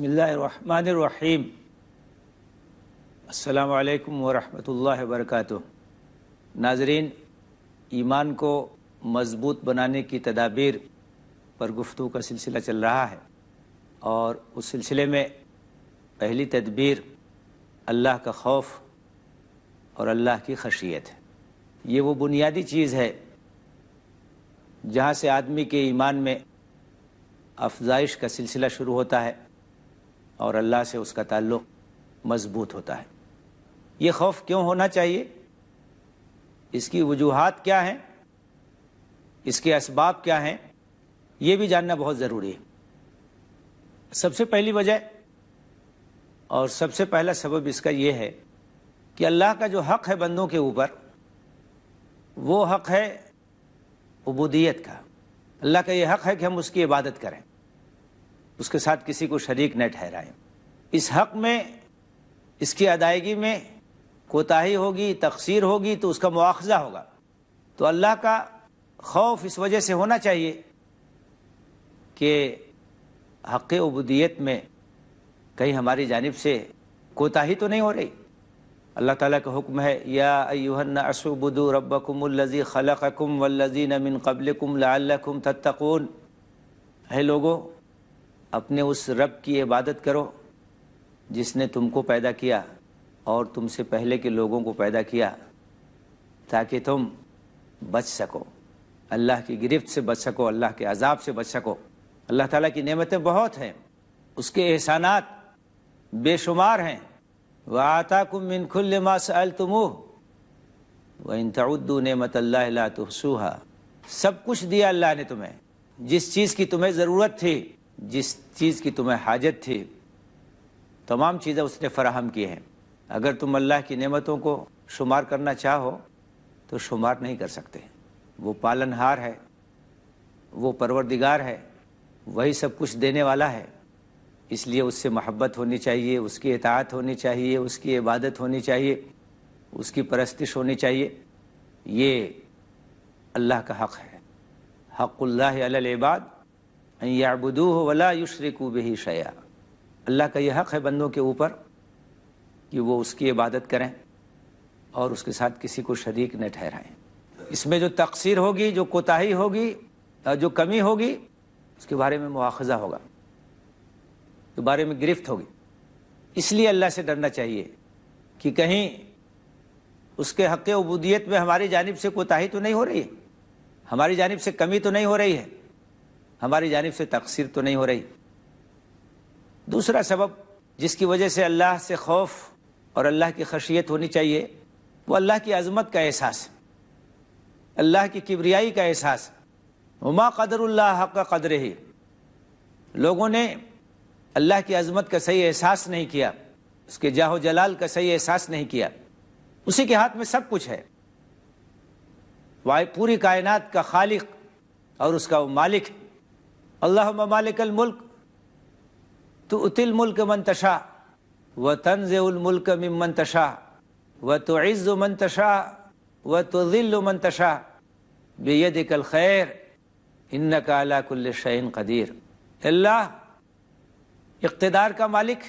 بسم اللہ الرحمن الرحیم۔ السلام علیکم ورحمۃ اللہ وبرکاتہ۔ ناظرین، ایمان کو مضبوط بنانے کی تدابیر پر گفتگو کا سلسلہ چل رہا ہے، اور اس سلسلے میں پہلی تدبیر اللہ کا خوف اور اللہ کی خشیت ہے۔ یہ وہ بنیادی چیز ہے جہاں سے آدمی کے ایمان میں افزائش کا سلسلہ شروع ہوتا ہے اور اللہ سے اس کا تعلق مضبوط ہوتا ہے۔ یہ خوف کیوں ہونا چاہیے؟ اس کی وجوہات کیا ہیں؟ اس کے اسباب کیا ہیں؟ یہ بھی جاننا بہت ضروری ہے۔ سب سے پہلی وجہ اور سب سے پہلا سبب اس کا یہ ہے کہ اللہ کا جو حق ہے بندوں کے اوپر، وہ حق ہے عبودیت کا۔ اللہ کا یہ حق ہے کہ ہم اس کی عبادت کریں، اس کے ساتھ کسی کو شریک نہ ٹھہرائیں۔ اس حق میں، اس کی ادائیگی میں کوتاہی ہوگی، تقصیر ہوگی تو اس کا مواخذہ ہوگا۔ تو اللہ کا خوف اس وجہ سے ہونا چاہیے کہ حق عبودیت میں کہیں ہماری جانب سے کوتاہی تو نہیں ہو رہی۔ اللہ تعالیٰ کا حکم ہے، یا ایھا الناس اعبدوا ربکم الذی خلقکم والذین من قبلکم لعلکم تتقون۔ اے لوگو، اپنے اس رب کی عبادت کرو جس نے تم کو پیدا کیا اور تم سے پہلے کے لوگوں کو پیدا کیا، تاکہ تم بچ سکو، اللہ کی گرفت سے بچ سکو، اللہ کے عذاب سے بچ سکو۔ اللہ تعالیٰ کی نعمتیں بہت ہیں، اس کے احسانات بے شمار ہیں۔ وَآتَاكُم مِّن كُلِّ مَا سَأَلْتُمُوهُ وَإِن تَعُدُّوا نِعْمَةَ اللَّهِ لَا تُحْصُوهَا۔ سب کچھ دیا اللہ نے تمہیں، جس چیز کی تمہیں ضرورت تھی، جس چیز کی تمہیں حاجت تھی، تمام چیزیں اس نے فراہم کی ہیں۔ اگر تم اللہ کی نعمتوں کو شمار کرنا چاہو تو شمار نہیں کر سکتے۔ وہ پالن ہار ہے، وہ پروردگار ہے، وہی سب کچھ دینے والا ہے۔ اس لیے اس سے محبت ہونی چاہیے، اس کی اطاعت ہونی چاہیے، اس کی عبادت ہونی چاہیے، اس کی پرستش ہونی چاہیے۔ یہ اللہ کا حق ہے۔ حق اللہ علی العباد ان یعبدوہ ولا یشرکوا بہ شیئا۔ اللہ کا یہ حق ہے بندوں کے اوپر کہ وہ اس کی عبادت کریں اور اس کے ساتھ کسی کو شریک نہ ٹھہرائیں۔ اس میں جو تقصیر ہوگی، جو کوتاہی ہوگی، جو کمی ہوگی، اس کے بارے میں مواخذہ ہوگا، کے بارے میں گرفت ہوگی۔ اس لیے اللہ سے ڈرنا چاہیے کہ کہیں اس کے حق عبودیت میں ہماری جانب سے کوتاہی تو نہیں ہو رہی ہے، ہماری جانب سے کمی تو نہیں ہو رہی ہے، ہماری جانب سے تقصیر تو نہیں ہو رہی۔ دوسرا سبب جس کی وجہ سے اللہ سے خوف اور اللہ کی خشیت ہونی چاہیے، وہ اللہ کی عظمت کا احساس، اللہ کی کبریائی کا احساس۔ وما قدر اللہ حق قدرہ۔ لوگوں نے اللہ کی عظمت کا صحیح احساس نہیں کیا، اس کے جاہ و جلال کا صحیح احساس نہیں کیا۔ اسی کے ہاتھ میں سب کچھ ہے، وہ پوری کائنات کا خالق اور اس کا وہ مالک ہے۔ اللہم مالک الملک تؤتی الملک من تشاء وتنزع الملک ممن تشاء وتعز من تشاء وتذل من تشاء بیدک الخیر انک علی کل شیء قدیر۔ اللہ اقتدار کا مالک،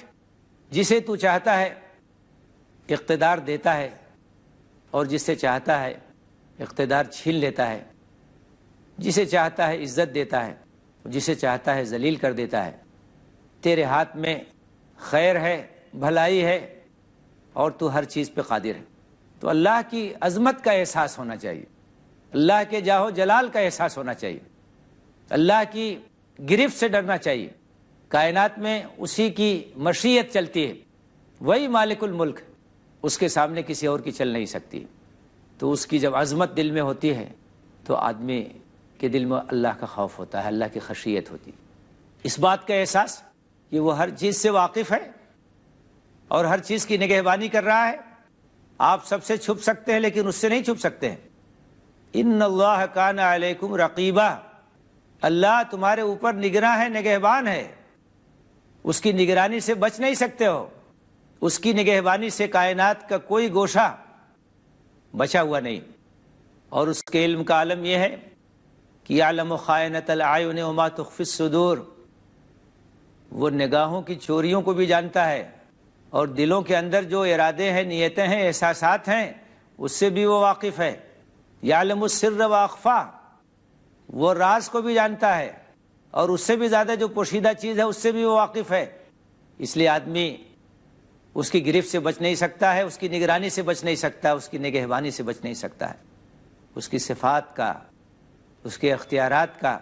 جسے تو چاہتا ہے اقتدار دیتا ہے اور جسے چاہتا ہے اقتدار چھین لیتا ہے، جسے چاہتا ہے عزت دیتا ہے، جسے چاہتا ہے ذلیل کر دیتا ہے۔ تیرے ہاتھ میں خیر ہے، بھلائی ہے، اور تو ہر چیز پہ قادر ہے۔ تو اللہ کی عظمت کا احساس ہونا چاہیے، اللہ کے جاہ و جلال کا احساس ہونا چاہیے، اللہ کی گرفت سے ڈرنا چاہیے۔ کائنات میں اسی کی مشیت چلتی ہے، وہی مالک الملک، اس کے سامنے کسی اور کی چل نہیں سکتی۔ تو اس کی جب عظمت دل میں ہوتی ہے تو آدمی کے دل میں اللہ کا خوف ہوتا ہے، اللہ کی خشیت ہوتی ہے۔ اس بات کا احساس کہ وہ ہر چیز سے واقف ہے اور ہر چیز کی نگہبانی کر رہا ہے۔ آپ سب سے چھپ سکتے ہیں لیکن اس سے نہیں چھپ سکتے ہیں۔ ان اللہ کان علیکم رقیبا۔ اللہ تمہارے اوپر نگراں ہے، نگہبان ہے۔ اس کی نگرانی سے بچ نہیں سکتے ہو، اس کی نگہبانی سے کائنات کا کوئی گوشہ بچا ہوا نہیں۔ اور اس کے علم کا عالم یہ ہے کہ یعلم خائنۃ الاعین وما تخفی الصدور۔ وہ نگاہوں کی چوریوں کو بھی جانتا ہے، اور دلوں کے اندر جو ارادے ہیں، نیتیں ہیں، احساسات ہیں، اس سے بھی وہ واقف ہے۔ یعلم السر و اخفا، وہ راز کو بھی جانتا ہے، اور اس سے بھی زیادہ جو پوشیدہ چیز ہے اس سے بھی وہ واقف ہے۔ اس لیے آدمی اس کی گرفت سے بچ نہیں سکتا ہے، اس کی نگرانی سے بچ نہیں سکتا، اس کی نگہبانی سے بچ نہیں سکتا ہے۔ اس کی صفات کا، اس کے اختیارات کا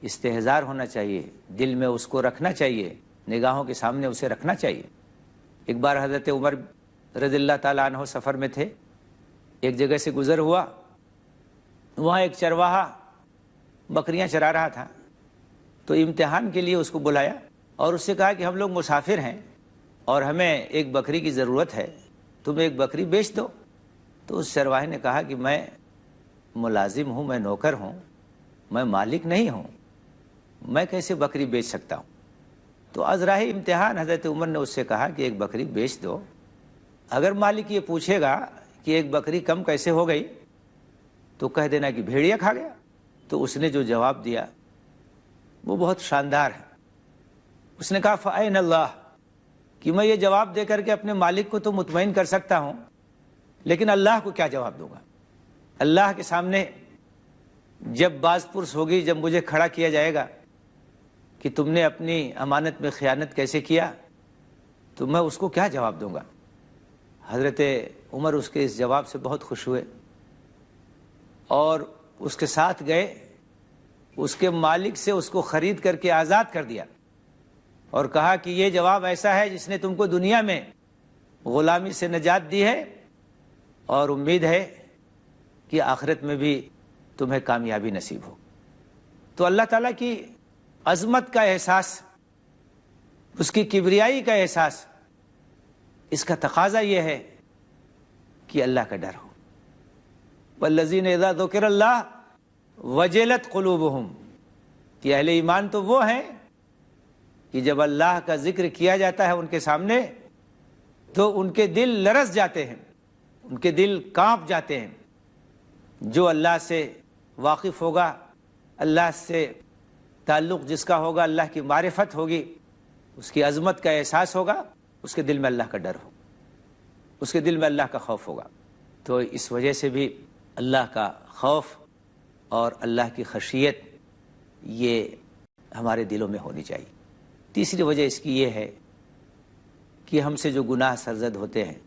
استحضار ہونا چاہیے، دل میں اس کو رکھنا چاہیے، نگاہوں کے سامنے اسے رکھنا چاہیے۔ ایک بار حضرت عمر رضی اللہ تعالیٰ عنہ سفر میں تھے، ایک جگہ سے گزر ہوا، وہاں ایک چرواہا بکریاں چرا رہا تھا، تو امتحان کے لیے اس کو بلایا اور اس سے کہا کہ ہم لوگ مسافر ہیں اور ہمیں ایک بکری کی ضرورت ہے، تم ایک بکری بیچ دو۔ تو اس چرواہے نے کہا کہ میں ملازم ہوں، میں نوکر ہوں، میں مالک نہیں ہوں، میں کیسے بکری بیچ سکتا ہوں؟ تو از راہ امتحان حضرت عمر نے اس سے کہا کہ ایک بکری بیچ دو، اگر مالک یہ پوچھے گا کہ ایک بکری کم کیسے ہو گئی تو کہہ دینا کہ بھیڑیا کھا گیا۔ تو اس نے جو جواب دیا وہ بہت شاندار ہے۔ اس نے کہا فَأَيْنَ اللَّهُ، کہ میں یہ جواب دے کر کے اپنے مالک کو تو مطمئن کر سکتا ہوں، لیکن اللہ کو کیا جواب دوں گا؟ اللہ کے سامنے جب باز پرس ہوگی، جب مجھے کھڑا کیا جائے گا کہ تم نے اپنی امانت میں خیانت کیسے کیا، تو میں اس کو کیا جواب دوں گا؟ حضرت عمر اس کے اس جواب سے بہت خوش ہوئے اور اس کے ساتھ گئے، اس کے مالک سے اس کو خرید کر کے آزاد کر دیا اور کہا کہ یہ جواب ایسا ہے جس نے تم کو دنیا میں غلامی سے نجات دی ہے، اور امید ہے کہ آخرت میں بھی تمہیں کامیابی نصیب ہو۔ تو اللہ تعالیٰ کی عظمت کا احساس، اس کی کبریائی کا احساس، اس کا تقاضا یہ ہے کہ اللہ کا ڈر ہو۔ والذین اذا ذکر اللہ وجلت قلوبہم، کہ اہل ایمان تو وہ ہیں کہ جب اللہ کا ذکر کیا جاتا ہے ان کے سامنے تو ان کے دل لرز جاتے ہیں، ان کے دل کانپ جاتے ہیں۔ جو اللہ سے واقف ہوگا، اللہ سے تعلق جس کا ہوگا، اللہ کی معرفت ہوگی، اس کی عظمت کا احساس ہوگا، اس کے دل میں اللہ کا ڈر ہو، اس کے دل میں اللہ کا خوف ہوگا۔ تو اس وجہ سے بھی اللہ کا خوف اور اللہ کی خشیت یہ ہمارے دلوں میں ہونی چاہیے۔ تیسری وجہ اس کی یہ ہے کہ ہم سے جو گناہ سرزد ہوتے ہیں،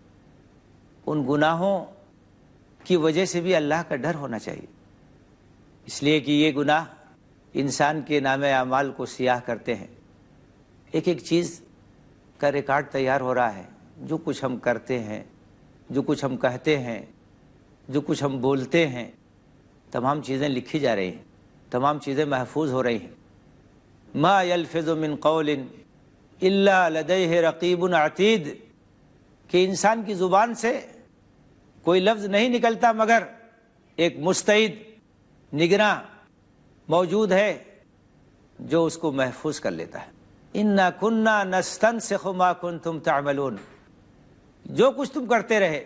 ان گناہوں کی وجہ سے بھی اللہ کا ڈر ہونا چاہیے، اس لیے کہ یہ گناہ انسان کے نام اعمال کو سیاہ کرتے ہیں۔ ایک ایک چیز کا ریکارڈ تیار ہو رہا ہے، جو کچھ ہم کرتے ہیں، جو کچھ ہم کہتے ہیں، جو کچھ ہم بولتے ہیں، تمام چیزیں لکھی جا رہی ہیں، تمام چیزیں محفوظ ہو رہی ہیں۔ ما یلفظ من قول الا لدیہ رقیب عتید، کہ انسان کی زبان سے کوئی لفظ نہیں نکلتا مگر ایک مستعد نگراں موجود ہے جو اس کو محفوظ کر لیتا ہے۔ انا کنا نستنسخ ما کنتم تعملون، جو کچھ تم کرتے رہے،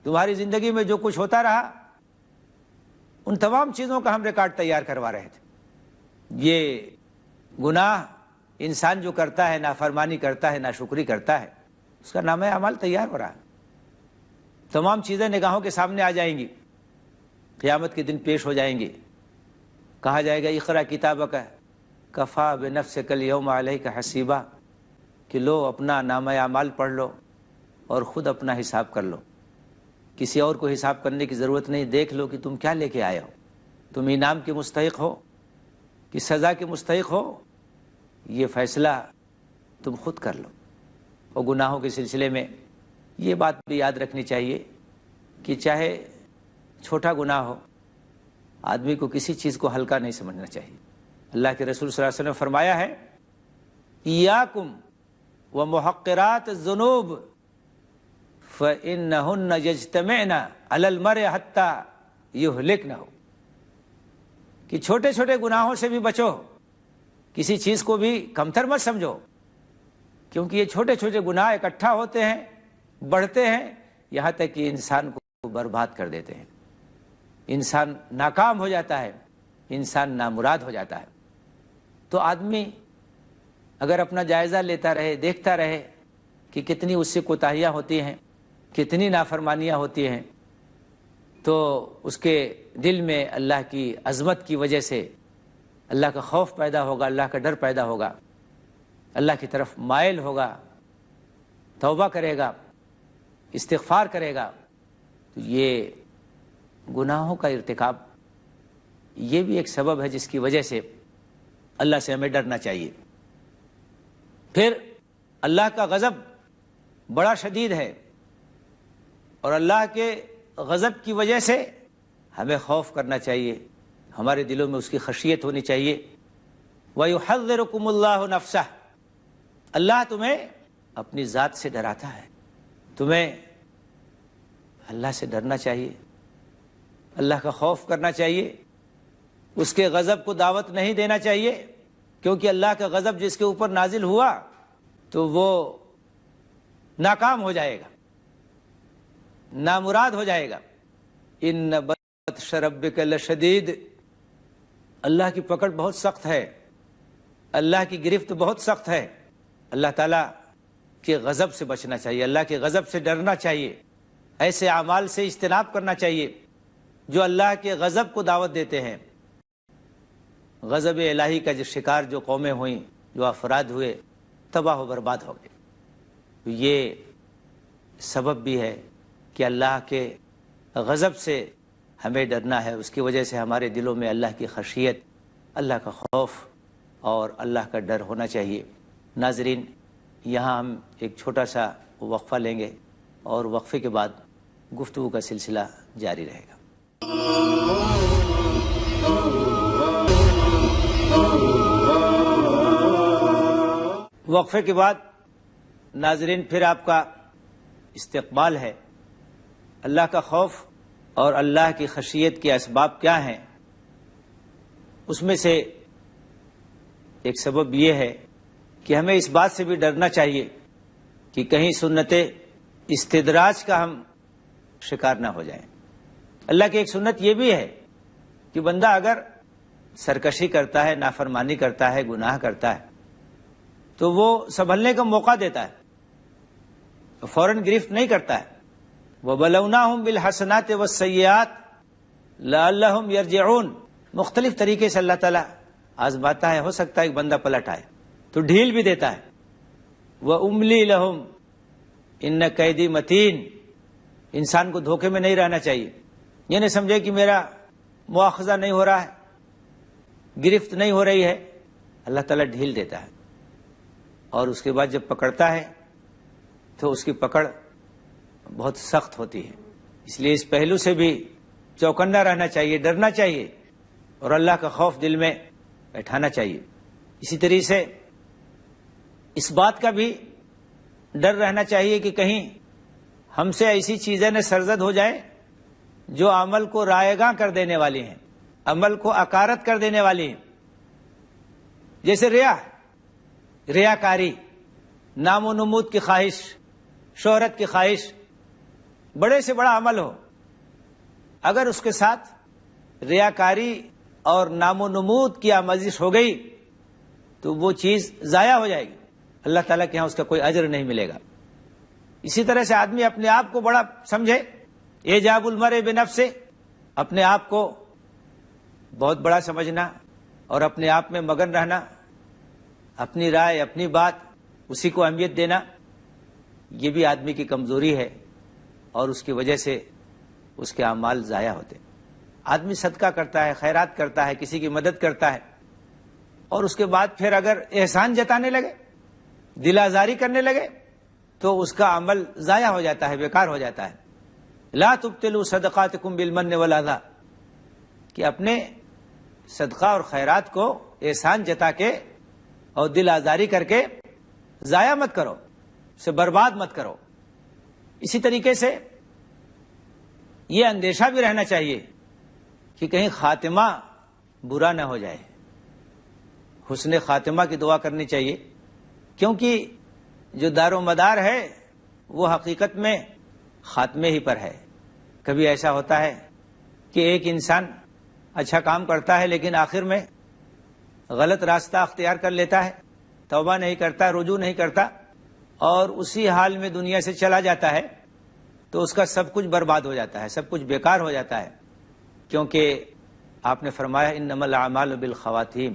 تمہاری زندگی میں جو کچھ ہوتا رہا، ان تمام چیزوں کا ہم ریکارڈ تیار کروا رہے تھے۔ یہ گناہ انسان جو کرتا ہے، نافرمانی کرتا ہے، ناشکری کرتا ہے، اس کا نامہ اعمال تیار ہو رہا ہے۔ تمام چیزیں نگاہوں کے سامنے آ جائیں گی، قیامت کے دن پیش ہو جائیں گی، کہا جائے گا اقرا کتابک کفا بنفسک الیوم علیک حسیبا، کہ لو اپنا نامہ اعمال پڑھ لو اور خود اپنا حساب کر لو، کسی اور کو حساب کرنے کی ضرورت نہیں، دیکھ لو کہ تم کیا لے کے آئے ہو، تم انعام کے مستحق ہو کہ سزا کے مستحق ہو، یہ فیصلہ تم خود کر لو۔ اور گناہوں کے سلسلے میں یہ بات بھی یاد رکھنی چاہیے کہ چاہے چھوٹا گناہ ہو، آدمی کو کسی چیز کو ہلکا نہیں سمجھنا چاہیے۔ اللہ کے رسول صلی اللہ علیہ وسلم نے فرمایا ہے ایاکم ومحقرات الذنوب فإنہن یجتمعن علی المرء حتی یہلکنہ، کہ چھوٹے چھوٹے گناہوں سے بھی بچو، کسی چیز کو بھی کمتر مت سمجھو، کیونکہ یہ چھوٹے چھوٹے گناہ اکٹھا ہوتے ہیں، بڑھتے ہیں، یہاں تک کہ انسان کو برباد کر دیتے ہیں، انسان ناکام ہو جاتا ہے، انسان نامراد ہو جاتا ہے۔ تو آدمی اگر اپنا جائزہ لیتا رہے، دیکھتا رہے کہ کتنی اس سے کوتاہیاں ہوتی ہیں، کتنی نافرمانیاں ہوتی ہیں، تو اس کے دل میں اللہ کی عظمت کی وجہ سے اللہ کا خوف پیدا ہوگا، اللہ کا ڈر پیدا ہوگا، اللہ کی طرف مائل ہوگا، توبہ کرے گا، استغفار کرے گا۔ تو یہ گناہوں کا ارتکاب یہ بھی ایک سبب ہے جس کی وجہ سے اللہ سے ہمیں ڈرنا چاہیے۔ پھر اللہ کا غضب بڑا شدید ہے، اور اللہ کے غضب کی وجہ سے ہمیں خوف کرنا چاہیے، ہمارے دلوں میں اس کی خشیت ہونی چاہیے۔ وَيُحَذِّرُكُمُ اللَّهُ نَفْسَهُ، اللہ تمہیں اپنی ذات سے ڈراتا ہے، تمہیں اللہ سے ڈرنا چاہیے، اللہ کا خوف کرنا چاہیے، اس کے غضب کو دعوت نہیں دینا چاہیے، کیونکہ اللہ کا غضب جس کے اوپر نازل ہوا تو وہ ناکام ہو جائے گا، نامراد ہو جائے گا۔ ان بطش ربک لشدید، اللہ کی پکڑ بہت سخت ہے، اللہ کی گرفت بہت سخت ہے۔ اللہ تعالیٰ کے غضب سے بچنا چاہیے، اللہ کے غضب سے ڈرنا چاہیے، ایسے اعمال سے اجتناب کرنا چاہیے جو اللہ کے غضب کو دعوت دیتے ہیں۔ غضب الہی کا جو شکار جو قومیں ہوئیں، جو افراد ہوئے، تباہ و برباد ہو گئے۔ تو یہ سبب بھی ہے کہ اللہ کے غضب سے ہمیں ڈرنا ہے، اس کی وجہ سے ہمارے دلوں میں اللہ کی خشیت، اللہ کا خوف اور اللہ کا ڈر ہونا چاہیے۔ ناظرین، یہاں ہم ایک چھوٹا سا وقفہ لیں گے اور وقفے کے بعد گفتگو کا سلسلہ جاری رہے گا۔ وقفے کے بعد ناظرین پھر آپ کا استقبال ہے۔ اللہ کا خوف اور اللہ کی خشیت کے اسباب کیا ہیں؟ اس میں سے ایک سبب یہ ہے کہ ہمیں اس بات سے بھی ڈرنا چاہیے کہ کہیں سنت استدراج کا ہم شکار نہ ہو جائیں۔ اللہ کی ایک سنت یہ بھی ہے کہ بندہ اگر سرکشی کرتا ہے، نافرمانی کرتا ہے، گناہ کرتا ہے، تو وہ سنبھلنے کا موقع دیتا ہے، فوراً گرفت نہیں کرتا ہے۔ وَبَلَوْنَاهُمْ بِالْحَسَنَاتِ وَالسَّيِّئَاتِ لَعَلَّهُمْ يَرْجِعُونَ، مختلف طریقے سے اللہ تعالیٰ آزماتا ہے، ہو سکتا ہے ایک بندہ پلٹ آئے تو ڈھیل بھی دیتا ہے۔ وَأُمْلِي لَهُمْ إِنَّ كَيْدِي مَتِينٌ، انسان کو دھوکے میں نہیں رہنا چاہیے، یہ نہیں سمجھے کہ میرا مواخذہ نہیں ہو رہا ہے، گرفت نہیں ہو رہی ہے، اللہ تعالیٰ ڈھیل دیتا ہے، اور اس کے بعد جب پکڑتا ہے تو اس کی پکڑ بہت سخت ہوتی ہے۔ اس لیے اس پہلو سے بھی چوکنا رہنا چاہیے، ڈرنا چاہیے، اور اللہ کا خوف دل میں بیٹھانا چاہیے۔ اسی طریقے سے اس بات کا بھی ڈر رہنا چاہیے کہ کہیں ہم سے ایسی چیزیں نہ سرزد ہو جائیں جو عمل کو رائیگاں کر دینے والی ہیں، عمل کو اکارت کر دینے والی ہیں، جیسے ریاکاری، نام و نمود کی خواہش، شہرت کی خواہش، بڑے سے بڑا عمل ہو، اگر اس کے ساتھ ریاکاری اور نام و نمود کی آمیزش ہو گئی تو وہ چیز ضائع ہو جائے گی، اللہ تعالیٰ کے ہاں اس کا کوئی اجر نہیں ملے گا۔ اسی طرح سے آدمی اپنے آپ کو بڑا سمجھے، اعجاب المرء بنفسہ، اپنے آپ کو بہت بڑا سمجھنا اور اپنے آپ میں مگن رہنا، اپنی رائے، اپنی بات، اسی کو اہمیت دینا، یہ بھی آدمی کی کمزوری ہے، اور اس کی وجہ سے اس کے اعمال ضائع ہوتے ہیں۔ آدمی صدقہ کرتا ہے، خیرات کرتا ہے، کسی کی مدد کرتا ہے، اور اس کے بعد پھر اگر احسان جتانے لگے، دل آزاری کرنے لگے، تو اس کا عمل ضائع ہو جاتا ہے، بیکار ہو جاتا ہے۔ لا تبطلوا صدقاتکم بالمن والاذى، کہ اپنے صدقہ اور خیرات کو احسان جتا کے اور دل آزاری کر کے ضائع مت کرو، اسے برباد مت کرو۔ اسی طریقے سے یہ اندیشہ بھی رہنا چاہیے کہ کہیں خاتمہ برا نہ ہو جائے، حسن خاتمہ کی دعا کرنی چاہیے، کیونکہ جو دار و مدار ہے وہ حقیقت میں خاتمے ہی پر ہے۔ کبھی ایسا ہوتا ہے کہ ایک انسان اچھا کام کرتا ہے لیکن آخر میں غلط راستہ اختیار کر لیتا ہے، توبہ نہیں کرتا، رجوع نہیں کرتا اور اسی حال میں دنیا سے چلا جاتا ہے تو اس کا سب کچھ برباد ہو جاتا ہے، سب کچھ بیکار ہو جاتا ہے، کیونکہ آپ نے فرمایا انما الاعمال بالخواتیم،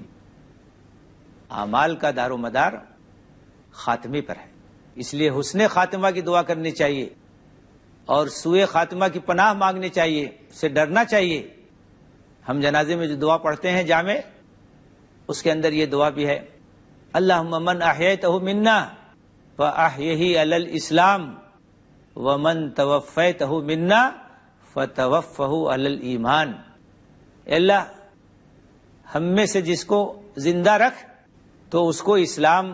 اعمال کا دار و مدار خاتمے پر ہے، اس لیے حسن خاتمہ کی دعا کرنی چاہیے اور سوء خاتمہ کی پناہ مانگنی چاہیے، اس سے ڈرنا چاہیے۔ ہم جنازے میں جو دعا پڑھتے ہیں جامع، اس کے اندر یہ دعا بھی ہے، اللہم من احییتہ منا فاحیہ علی الاسلام ومن توفیتہ منا فتوفہ علی الایمان۔ اے اللہ، ہم میں سے جس کو زندہ رکھ تو اس کو اسلام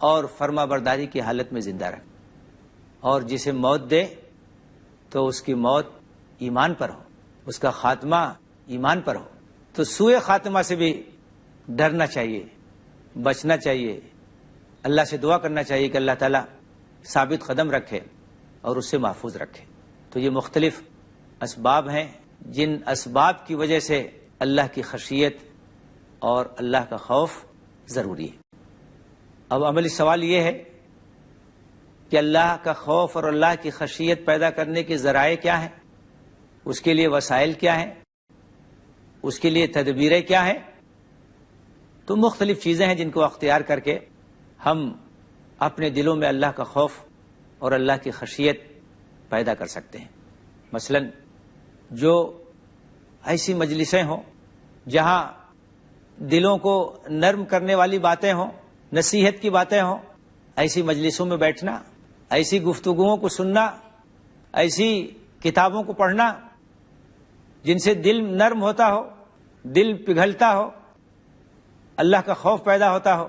اور فرما برداری کی حالت میں زندہ رکھ، اور جسے موت دے تو اس کی موت ایمان پر ہو، اس کا خاتمہ ایمان پر ہو۔ تو سوء خاتمہ سے بھی ڈرنا چاہیے، بچنا چاہیے، اللہ سے دعا کرنا چاہیے کہ اللہ تعالیٰ ثابت قدم رکھے اور اس سے محفوظ رکھے۔ تو یہ مختلف اسباب ہیں جن اسباب کی وجہ سے اللہ کی خشیت اور اللہ کا خوف ضروری ہے۔ اب عملی سوال یہ ہے کہ اللہ کا خوف اور اللہ کی خشیت پیدا کرنے کے ذرائع کیا ہیں، اس کے لیے وسائل کیا ہیں، اس کے لیے تدبیریں کیا ہیں؟ تو مختلف چیزیں ہیں جن کو اختیار کر کے ہم اپنے دلوں میں اللہ کا خوف اور اللہ کی خشیت پیدا کر سکتے ہیں۔ مثلا جو ایسی مجلسیں ہوں جہاں دلوں کو نرم کرنے والی باتیں ہوں، نصیحت کی باتیں ہوں، ایسی مجلسوں میں بیٹھنا، ایسی گفتگوؤں کو سننا، ایسی کتابوں کو پڑھنا جن سے دل نرم ہوتا ہو، دل پگھلتا ہو، اللہ کا خوف پیدا ہوتا ہو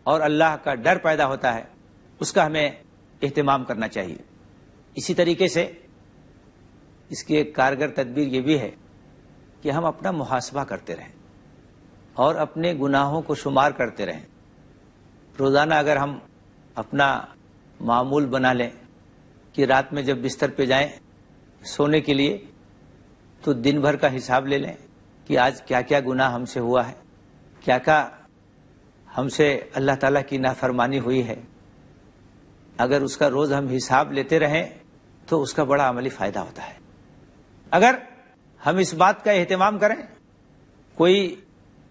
اور اللہ کا ڈر پیدا ہوتا ہے، اس کا ہمیں اہتمام کرنا چاہیے۔ اسی طریقے سے اس کی ایک کارگر تدبیر یہ بھی ہے کہ ہم اپنا محاسبہ کرتے رہیں اور اپنے گناہوں کو شمار کرتے رہیں۔ روزانہ اگر ہم اپنا معمول بنا لیں کہ رات میں جب بستر پہ جائیں سونے کے لیے تو دن بھر کا حساب لے لیں کہ آج کیا کیا گناہ ہم سے ہوا ہے، کیا کیا ہم سے اللہ تعالیٰ کی نافرمانی ہوئی ہے۔ اگر اس کا روز ہم حساب لیتے رہیں تو اس کا بڑا عملی فائدہ ہوتا ہے۔ اگر ہم اس بات کا اہتمام کریں، کوئی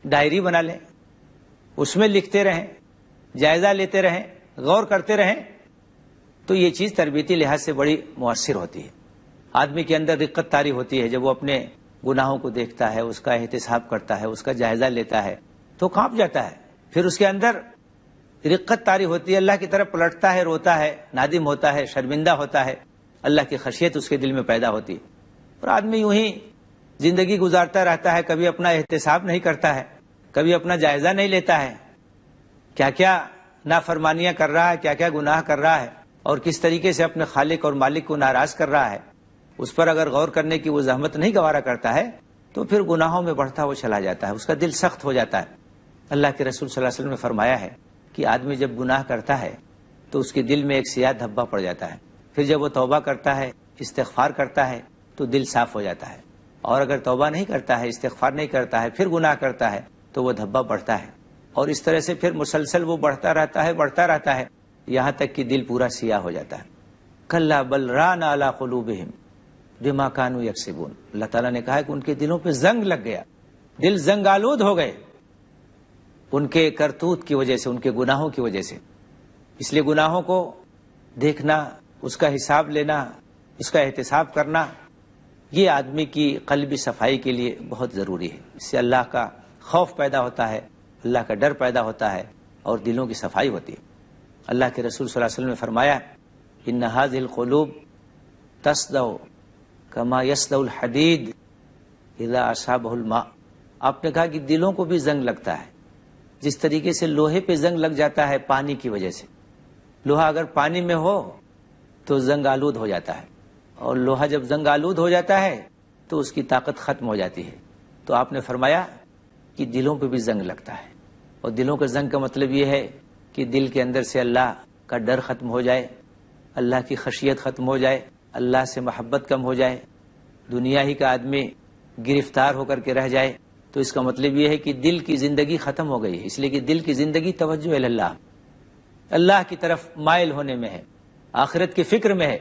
ڈائری بنا لیں، اس میں لکھتے رہیں، جائزہ لیتے رہیں، غور کرتے رہیں، تو یہ چیز تربیتی لحاظ سے بڑی مؤثر ہوتی ہے۔ آدمی کے اندر رقت طاری ہوتی ہے جب وہ اپنے گناہوں کو دیکھتا ہے، اس کا احتساب کرتا ہے، اس کا جائزہ لیتا ہے تو کانپ جاتا ہے، پھر اس کے اندر رقت طاری ہوتی ہے، اللہ کی طرف پلٹتا ہے، روتا ہے، نادم ہوتا ہے، شرمندہ ہوتا ہے، اللہ کی خشیت اس کے دل میں پیدا ہوتی ہے۔ اور آدمی یوں ہی زندگی گزارتا رہتا ہے، کبھی اپنا احتساب نہیں کرتا ہے، کبھی اپنا جائزہ نہیں لیتا ہے، کیا کیا نافرمانیاں کر رہا ہے، کیا کیا گناہ کر رہا ہے اور کس طریقے سے اپنے خالق اور مالک کو ناراض کر رہا ہے۔ اس پر اگر غور کرنے کی وہ زحمت نہیں گوارا کرتا ہے تو پھر گناہوں میں بڑھتا وہ چلا جاتا ہے، اس کا دل سخت ہو جاتا ہے۔ اللہ کے رسول صلی اللہ علیہ وسلم نے فرمایا ہے کہ آدمی جب گناہ کرتا ہے تو اس کے دل میں ایک سیاہ دھبا پڑ جاتا ہے، پھر جب وہ توبہ کرتا ہے، استغفار کرتا ہے تو دل صاف ہو جاتا ہے، اور اگر توبہ نہیں کرتا ہے، استغفار نہیں کرتا ہے، پھر گناہ کرتا ہے تو وہ دھبا بڑھتا ہے، اور اس طرح سے پھر مسلسل وہ بڑھتا رہتا ہے یہاں تک کہ دل پورا سیاہ ہو جاتا ہے۔ کلا بل ران علی قلوبہم بما کانوا یکسبون، اللہ تعالیٰ نے کہا ہے کہ ان کے دلوں پہ زنگ لگ گیا، دل زنگ آلود ہو گئے ان کے کرتوت کی وجہ سے، ان کے گناہوں کی وجہ سے۔ اس لیے گناہوں کو دیکھنا، اس کا حساب لینا، اس کا احتساب کرنا، یہ آدمی کی قلبی صفائی کے لیے بہت ضروری ہے۔ اس سے اللہ کا خوف پیدا ہوتا ہے، اللہ کا ڈر پیدا ہوتا ہے اور دلوں کی صفائی ہوتی ہے۔ اللہ کے رسول صلی اللہ علیہ وسلم نے فرمایا ان هذه القلوب تصدع كما يصدع الحديد اذا اصابه الماء، آپ نے کہا کہ دلوں کو بھی زنگ لگتا ہے جس طریقے سے لوہے پہ زنگ لگ جاتا ہے پانی کی وجہ سے۔ لوہا اگر پانی میں ہو تو زنگ آلود ہو جاتا ہے، اور لوہا جب زنگ آلود ہو جاتا ہے تو اس کی طاقت ختم ہو جاتی ہے۔ تو آپ نے فرمایا کہ دلوں پہ بھی زنگ لگتا ہے، اور دلوں کا زنگ کا مطلب یہ ہے کہ دل کے اندر سے اللہ کا ڈر ختم ہو جائے، اللہ کی خشیت ختم ہو جائے، اللہ سے محبت کم ہو جائے، دنیا ہی کا آدمی گرفتار ہو کر کے رہ جائے، تو اس کا مطلب یہ ہے کہ دل کی زندگی ختم ہو گئی ہے۔ اس لیے کہ دل کی زندگی توجہ الی اللہ، اللہ کی طرف مائل ہونے میں ہے، آخرت کی فکر میں ہے۔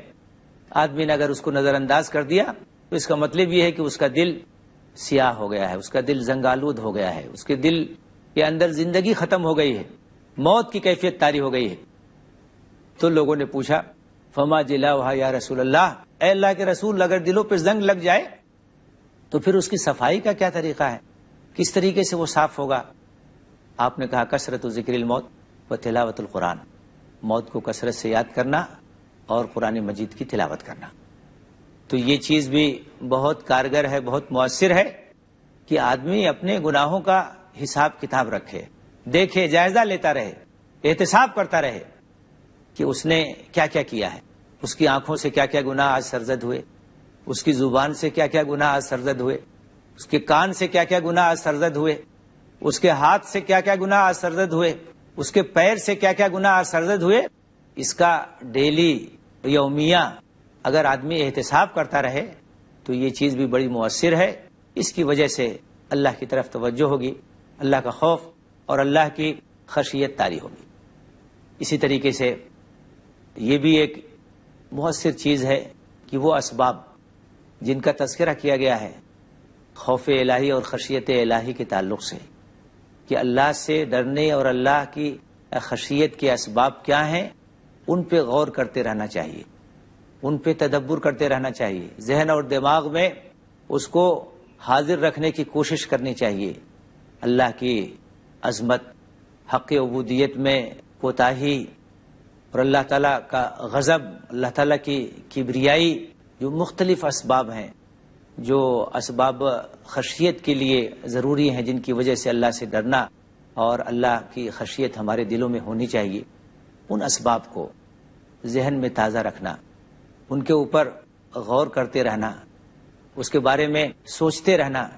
آدمی نے اگر اس کو نظر انداز کر دیا تو اس کا مطلب یہ ہے کہ اس کا دل سیاہ ہو گیا ہے، اس کا دل زنگالود ہو گیا ہے، اس کے دل کے اندر زندگی ختم ہو گئی ہے، موت کی کیفیت طاری ہو گئی ہے۔ تو لوگوں نے پوچھا فما جلاؤہا یا رسول اللہ، اے اللہ کے رسول، اگر دلوں پہ زنگ لگ جائے تو پھر اس کی صفائی کا کیا طریقہ ہے، کس طریقے سے وہ صاف ہوگا؟ آپ نے کہا کثرت ذکر الموت و تلاوت القرآن، موت کو کثرت سے یاد کرنا اور قرآن مجید کی تلاوت کرنا۔ تو یہ چیز بھی بہت کارگر ہے، بہت مؤثر ہے کہ آدمی اپنے گناہوں کا حساب کتاب رکھے، دیکھے، جائزہ لیتا رہے، احتساب کرتا رہے کہ اس نے کیا کیا کیا ہے، اس کی آنکھوں سے کیا کیا گناہ آج سرزد ہوئے، اس کی زبان سے کیا کیا گناہ آج سرزد ہوئے، اس کے کان سے کیا کیا گناہ آج سرزد ہوئے، اس کے ہاتھ سے کیا کیا گناہ آج سرزد ہوئے، اس کے پیر سے کیا کیا گناہ آج سرزد ہوئے۔ اس کا ڈیلی یومیہ اگر آدمی احتساب کرتا رہے تو یہ چیز بھی بڑی مؤثر ہے۔ اس کی وجہ سے اللہ کی طرف توجہ ہوگی، اللہ کا خوف اور اللہ کی خشیت طاری ہوگی۔ اسی طریقے سے یہ بھی ایک مؤثر چیز ہے کہ وہ اسباب جن کا تذکرہ کیا گیا ہے خوف الہی اور خشیت الہی کے تعلق سے، کہ اللہ سے ڈرنے اور اللہ کی خشیت کے اسباب کیا ہیں، ان پہ غور کرتے رہنا چاہیے، ان پہ تدبر کرتے رہنا چاہیے، ذہن اور دماغ میں اس کو حاضر رکھنے کی کوشش کرنی چاہیے۔ اللہ کی عظمت، حق عبودیت میں کوتاہی اور اللہ تعالیٰ کا غضب، اللہ تعالیٰ کی کبریائی، جو مختلف اسباب ہیں، جو اسباب خشیت کے لیے ضروری ہیں، جن کی وجہ سے اللہ سے ڈرنا اور اللہ کی خشیت ہمارے دلوں میں ہونی چاہیے، ان اسباب کو ذہن میں تازہ رکھنا، ان کے اوپر غور کرتے رہنا، اس کے بارے میں سوچتے رہنا،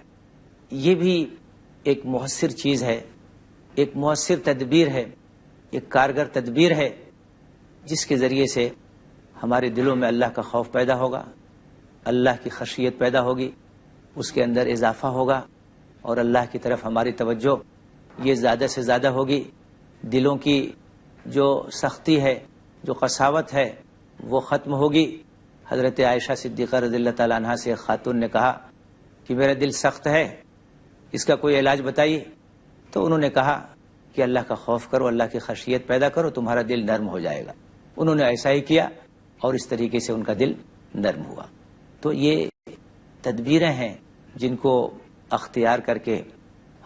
یہ بھی ایک مؤثر چیز ہے، ایک مؤثر تدبیر ہے، ایک کارگر تدبیر ہے، جس کے ذریعے سے ہمارے دلوں میں اللہ کا خوف پیدا ہوگا، اللہ کی خشیت پیدا ہوگی، اس کے اندر اضافہ ہوگا اور اللہ کی طرف ہماری توجہ یہ زیادہ سے زیادہ ہوگی۔ دلوں کی جو سختی ہے، جو قساوت ہے، وہ ختم ہوگی۔ حضرت عائشہ صدیقہ رضی اللہ تعالیٰ عنہا سے ایک خاتون نے کہا کہ میرا دل سخت ہے، اس کا کوئی علاج بتائیے۔ تو انہوں نے کہا کہ اللہ کا خوف کرو، اللہ کی خشیت پیدا کرو، تمہارا دل نرم ہو جائے گا۔ انہوں نے ایسا ہی کیا اور اس طریقے سے ان کا دل نرم ہوا۔ تو یہ تدبیریں ہیں جن کو اختیار کر کے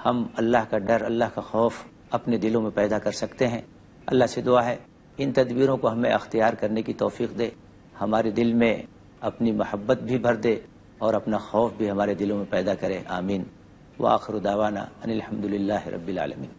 ہم اللہ کا ڈر، اللہ کا خوف اپنے دلوں میں پیدا کر سکتے ہیں۔ اللہ سے دعا ہے ان تدبیروں کو ہمیں اختیار کرنے کی توفیق دے، ہمارے دل میں اپنی محبت بھی بھر دے اور اپنا خوف بھی ہمارے دلوں میں پیدا کرے۔ آمین۔ وآخر دعوانا ان الحمد للہ رب العالمین۔